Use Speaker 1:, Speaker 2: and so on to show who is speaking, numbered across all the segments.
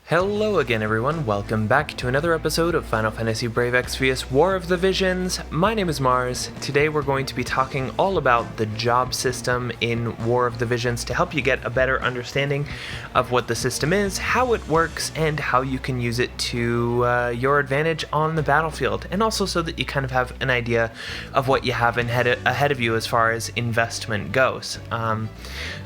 Speaker 1: Hello again everyone, welcome back to another episode of Final Fantasy Brave Exvius War of the Visions. My name is Mars. Today we're going to be talking all about the job system in War of the Visions to help you get a better understanding of what the system is, how it works, and how you can use it to your advantage on the battlefield, and also so that you kind of have an idea of what you have ahead of you as far as investment goes.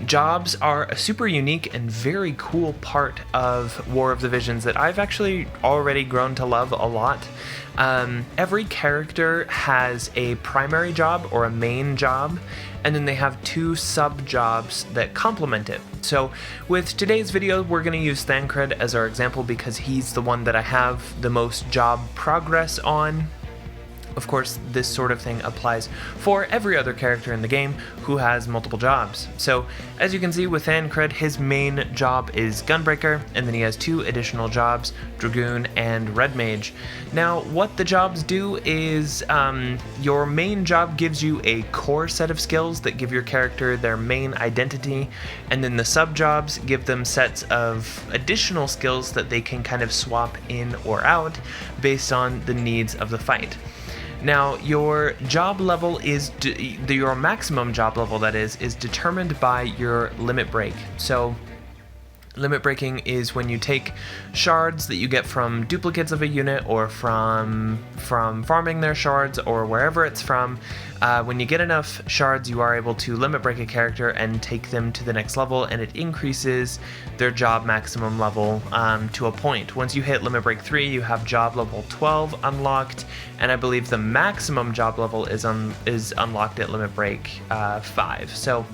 Speaker 1: Jobs are a super unique and very cool part of War of the Visions that I've actually already grown to love a lot. Every character has a primary job or a main job, and then they have two sub-jobs that complement it. So with today's video, we're going to use Thancred as our example because he's the one that I have the most job progress on. Of course, this sort of thing applies for every other character in the game who has multiple jobs. So, as you can see with Thancred, his main job is Gunbreaker, and then he has two additional jobs, Dragoon and Red Mage. Now, what the jobs do is, your main job gives you a core set of skills that give your character their main identity, and then the sub-jobs give them sets of additional skills that they can kind of swap in or out based on the needs of the fight. Now, your job level your maximum job level, that is determined by your limit break. So, limit breaking is when you take shards that you get from duplicates of a unit or from farming their shards or wherever it's from. When you get enough shards, you are able to limit break a character and take them to the next level, and it increases their job maximum level to a point. Once you hit limit break 3, you have job level 12 unlocked, and I believe the maximum job level is unlocked at limit break 5. So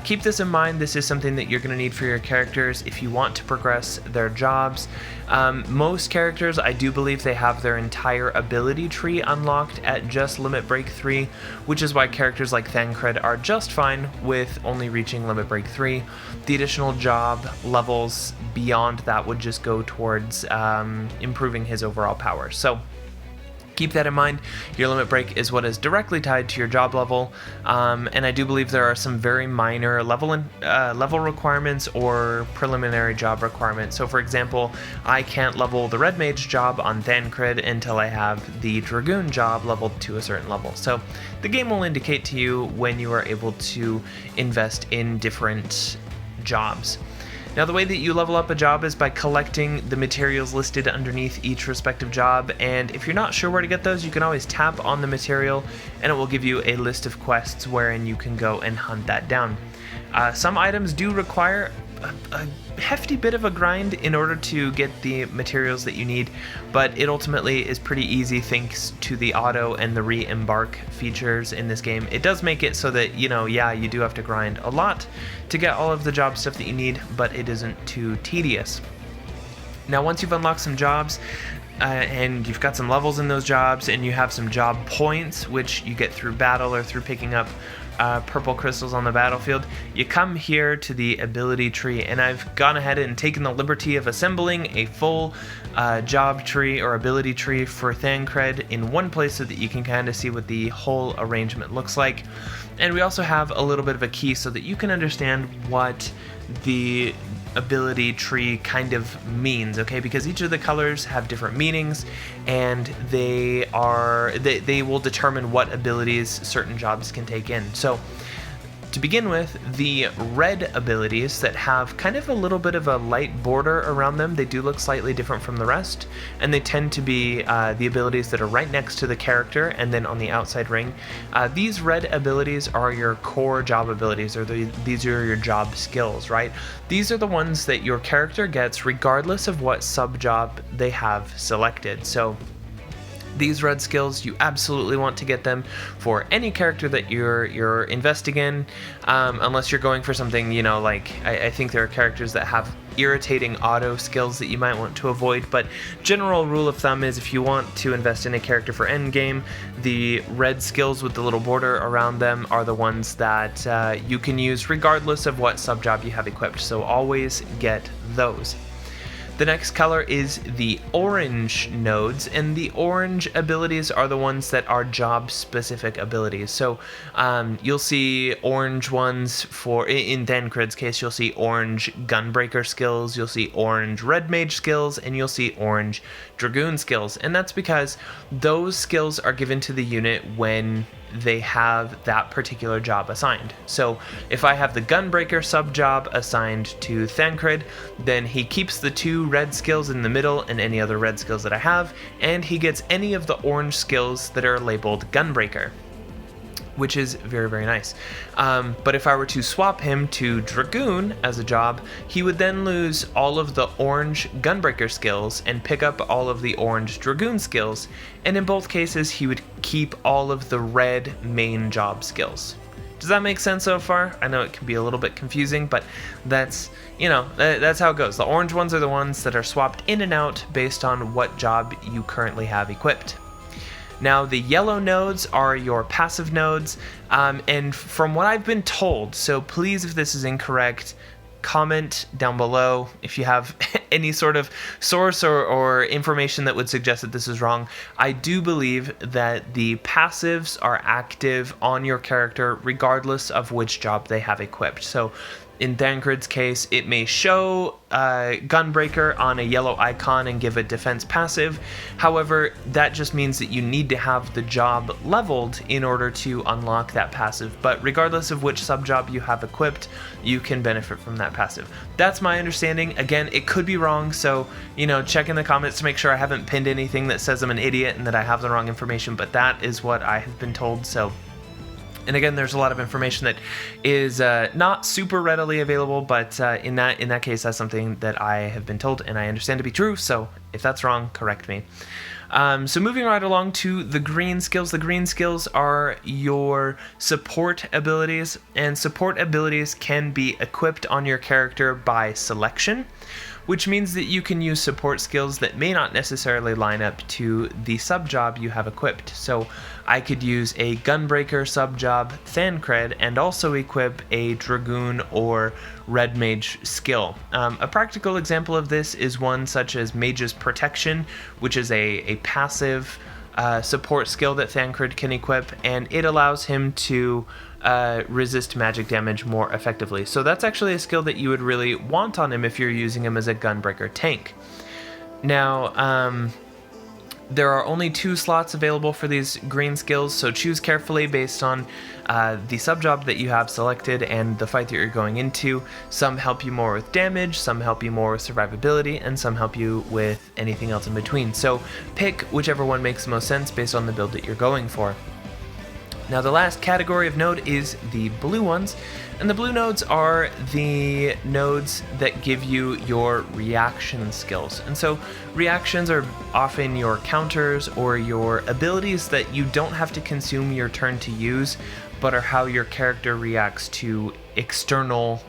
Speaker 1: keep this in mind. This is something that you're going to need for your characters if you want to progress their jobs. Most characters, I do believe they have their entire ability tree unlocked at just limit break 3, which is why characters like Thancred are just fine with only reaching limit break 3. The additional job levels beyond that would just go towards improving his overall power. So keep that in mind. Your limit break is what is directly tied to your job level, and I do believe there are some very minor level requirements or preliminary job requirements. So for example, I can't level the Red Mage job on Thancred until I have the Dragoon job leveled to a certain level. So the game will indicate to you when you are able to invest in different jobs. Now, the way that you level up a job is by collecting the materials listed underneath each respective job, and if you're not sure where to get those, you can always tap on the material and it will give you a list of quests wherein you can go and hunt that down. Some items do require a hefty bit of a grind in order to get the materials that you need, but it ultimately is pretty easy thanks to the auto and the re-embark features in this game. It does make it so that, you do have to grind a lot to get all of the job stuff that you need, but it isn't too tedious. Now, once you've unlocked some jobs, and you've got some levels in those jobs, and you have some job points, which you get through battle or through picking up purple crystals on the battlefield, you come here to the ability tree, and I've gone ahead and taken the liberty of assembling a full job tree or ability tree for Thancred in one place so that you can kind of see what the whole arrangement looks like. And we also have a little bit of a key so that you can understand what the ability tree kind of means, okay? Because each of the colors have different meanings, and they will determine what abilities certain jobs can take in. So to begin with, the red abilities that have kind of a little bit of a light border around them, they do look slightly different from the rest, and they tend to be the abilities that are right next to the character and then on the outside ring. These red abilities are your core job abilities, or these are your job skills, right? These are the ones that your character gets regardless of what sub-job they have selected. So these red skills, you absolutely want to get them for any character that you're investing in, unless you're going for something, like I think there are characters that have irritating auto skills that you might want to avoid, but general rule of thumb is if you want to invest in a character for endgame, the red skills with the little border around them are the ones that you can use regardless of what sub-job you have equipped, so always get those. The next color is the orange nodes, and the orange abilities are the ones that are job-specific abilities. So you'll see orange ones for, in Thancred's case, you'll see orange Gunbreaker skills, you'll see orange Red Mage skills, and you'll see orange Dragoon skills. And that's because those skills are given to the unit when they have that particular job assigned. So if I have the Gunbreaker sub-job assigned to Thancred, then he keeps the 2 red skills in the middle and any other red skills that I have, and he gets any of the orange skills that are labeled Gunbreaker, which is very, very nice. But if I were to swap him to Dragoon as a job, he would then lose all of the orange Gunbreaker skills and pick up all of the orange Dragoon skills, and in both cases he would keep all of the red main job skills. Does that make sense so far? I know it can be a little bit confusing, but that's, that's how it goes. The orange ones are the ones that are swapped in and out based on what job you currently have equipped. Now, the yellow nodes are your passive nodes, and from what I've been told, so please, if this is incorrect, comment down below if you have any sort of source or information that would suggest that this is wrong. I do believe that the passives are active on your character regardless of which job they have equipped. So in Thancred's case, it may show Gunbreaker on a yellow icon and give a defense passive. However, that just means that you need to have the job leveled in order to unlock that passive. But regardless of which sub-job you have equipped, you can benefit from that passive. That's my understanding. Again, it could be wrong, so check in the comments to make sure I haven't pinned anything that says I'm an idiot and that I have the wrong information, but that is what I have been told. So, and again, there's a lot of information that is not super readily available, but in that case, that's something that I have been told and I understand to be true. So if that's wrong, correct me. So moving right along to the green skills. The green skills are your support abilities, and support abilities can be equipped on your character by selection, which means that you can use support skills that may not necessarily line up to the sub-job you have equipped. So I could use a Gunbreaker sub-job Thancred and also equip a Dragoon or Red Mage skill. A practical example of this is one such as Mage's Protection, which is a passive support skill that Thancred can equip, and it allows him to resist magic damage more effectively. So that's actually a skill that you would really want on him if you're using him as a Gunbreaker tank. Now, there are only 2 slots available for these green skills, so choose carefully based on the sub-job that you have selected and the fight that you're going into. Some help you more with damage, some help you more with survivability, and some help you with anything else in between. So pick whichever one makes the most sense based on the build that you're going for. Now, the last category of node is the blue ones, and the blue nodes are the nodes that give you your reaction skills. And so reactions are often your counters or your abilities that you don't have to consume your turn to use, but are how your character reacts to external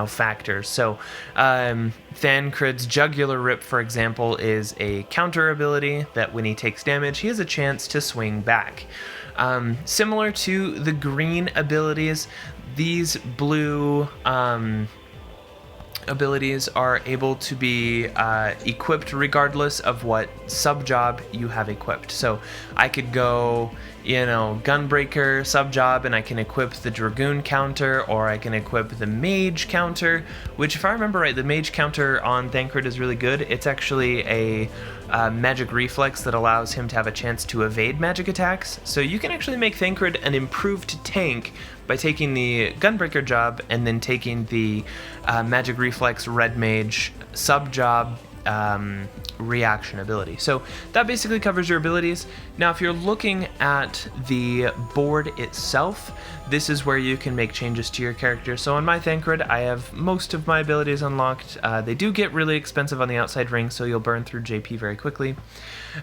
Speaker 1: factors. So Thancred's Jugular Rip, for example, is a counter ability that when he takes damage, he has a chance to swing back. Similar to the green abilities, these blue abilities are able to be equipped regardless of what sub-job you have equipped. So I could go, Gunbreaker sub-job, and I can equip the Dragoon counter, or I can equip the Mage counter, which, if I remember right, the Mage counter on Thancred is really good. It's actually a magic reflex that allows him to have a chance to evade magic attacks. So you can actually make Thancred an improved tank by taking the Gunbreaker job and then taking the magic reflex Red Mage sub-job reaction ability. So that basically covers your abilities. Now, if you're looking at the board itself, this is where you can make changes to your character. So on my Thancred, I have most of my abilities unlocked. They do get really expensive on the outside ring, so you'll burn through JP very quickly.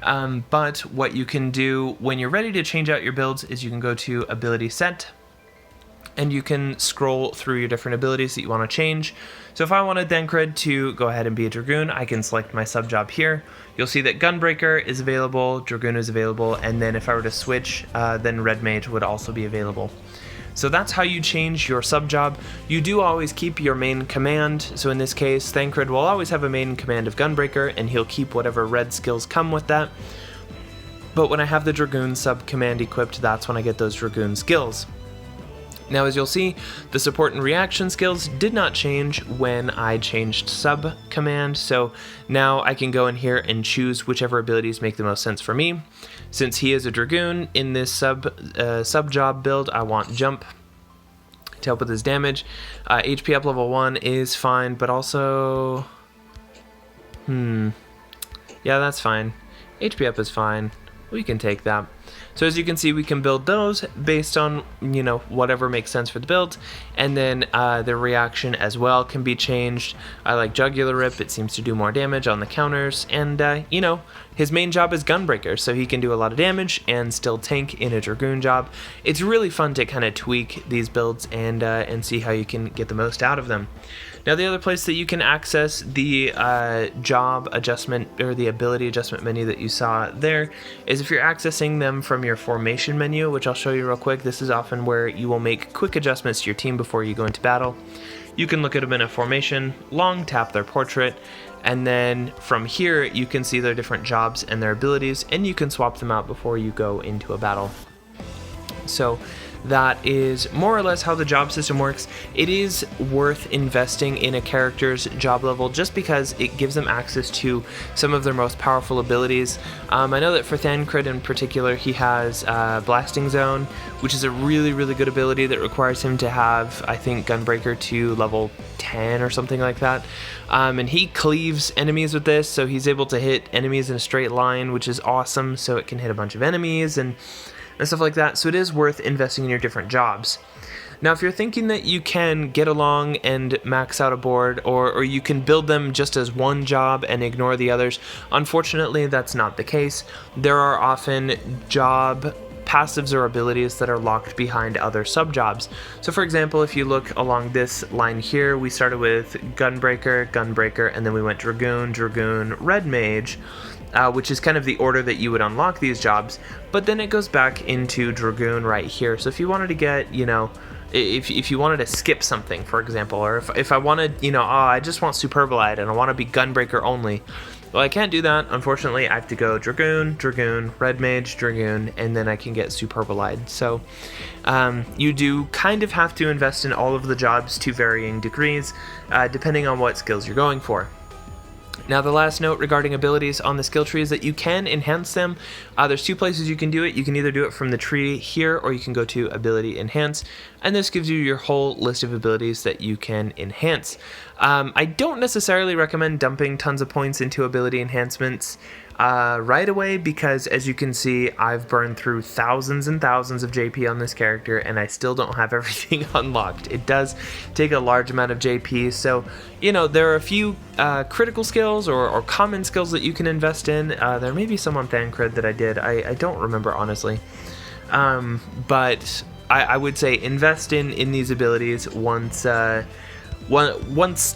Speaker 1: But what you can do when you're ready to change out your builds is you can go to Ability Set, and you can scroll through your different abilities that you want to change. So if I wanted Thancred to go ahead and be a Dragoon, I can select my sub-job here. You'll see that Gunbreaker is available, Dragoon is available, and then if I were to switch, then Red Mage would also be available. So that's how you change your sub-job. You do always keep your main command, so in this case, Thancred will always have a main command of Gunbreaker, and he'll keep whatever red skills come with that. But when I have the Dragoon sub-command equipped, that's when I get those Dragoon skills. Now, as you'll see, the support and reaction skills did not change when I changed sub-command, so now I can go in here and choose whichever abilities make the most sense for me. Since he is a Dragoon, in this sub-job build, I want Jump to help with his damage. HP up level 1 is fine, but also... yeah, that's fine. HP up is fine. We can take that. So as you can see, we can build those based on, you know, whatever makes sense for the build. And then the reaction as well can be changed. I like Jugular Rip. It seems to do more damage on the counters. And, you know, his main job is Gunbreaker, so he can do a lot of damage and still tank in a Dragoon job. It's really fun to kind of tweak these builds and see how you can get the most out of them. Now, the other place that you can access the job adjustment or the ability adjustment menu that you saw there is if you're accessing them from your formation menu, which I'll show you real quick. This is often where you will make quick adjustments to your team before you go into battle. You can look at them in a formation, long tap their portrait, and then from here you can see their different jobs and their abilities, and you can swap them out before you go into a battle. So that is more or less how the job system works. It is worth investing in a character's job level just because it gives them access to some of their most powerful abilities. I know that for Thancred in particular, he has Blasting Zone, which is a really, really good ability that requires him to have, I think, Gunbreaker to level 10 or something like that. And he cleaves enemies with this, so he's able to hit enemies in a straight line, which is awesome, so it can hit a bunch of enemies and stuff like that. So it is worth investing in your different jobs. Now, if you're thinking that you can get along and max out a board, or you can build them just as one job and ignore the others, unfortunately that's not the case. There are often job passives or abilities that are locked behind other sub-jobs. So for example, if you look along this line here, we started with Gunbreaker, Gunbreaker, and then we went Dragoon, Dragoon, Red Mage, which is kind of the order that you would unlock these jobs, but then it goes back into Dragoon right here. So if you wanted to get, you know, if you wanted to skip something, for example, or if I wanted, you know, oh, I just want Superbolide and I want to be Gunbreaker only, well, I can't do that. Unfortunately, I have to go Dragoon, Dragoon, Red Mage, Dragoon, and then I can get Superbolide. So you do kind of have to invest in all of the jobs to varying degrees, depending on what skills you're going for. Now, the last note regarding abilities on the skill tree is that you can enhance them. There's two places you can do it. You can either do it from the tree here, or you can go to Ability Enhance, and this gives you your whole list of abilities that you can enhance. I don't necessarily recommend dumping tons of points into ability enhancements right away, because as you can see, I've burned through thousands and thousands of JP on this character and I still don't have everything unlocked. It does take a large amount of JP, so you know, there are a few critical skills or common skills that you can invest in. There may be some on Thancred that I did. I don't remember, honestly, but I would say invest in these abilities once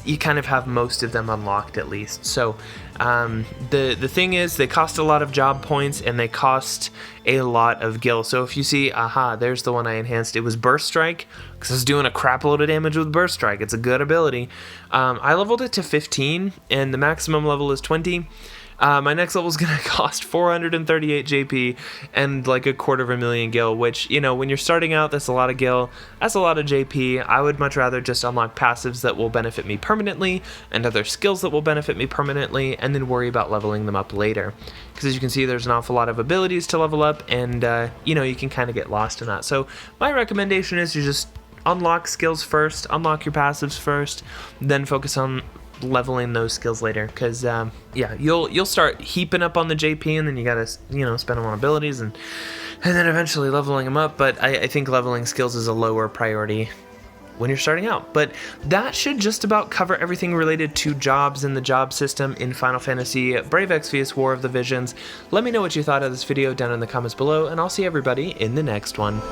Speaker 1: you kind of have most of them unlocked, at least. So the thing is, they cost a lot of job points and they cost a lot of gil. So if you see, aha, there's the one I enhanced. It was Burst Strike, because I was doing a crap load of damage with Burst Strike. It's a good ability. I leveled it to 15 and the maximum level is 20. My next level is going to cost 438 JP and like 250,000 gil, which, you know, when you're starting out, that's a lot of gil. That's a lot of JP. I would much rather just unlock passives that will benefit me permanently and other skills that will benefit me permanently, and then worry about leveling them up later. Because as you can see, there's an awful lot of abilities to level up, and, you know, you can kind of get lost in that. So my recommendation is to just unlock skills first, unlock your passives first, then focus on leveling those skills later, because yeah, you'll start heaping up on the JP, and then you gotta, you know, spend them on abilities and then eventually leveling them up. But I think leveling skills is a lower priority when you're starting out. But that should just about cover everything related to jobs and the job system in Final Fantasy Brave Exvius War of the Visions. Let me know what you thought of this video down in the comments below, and I'll see everybody in the next one.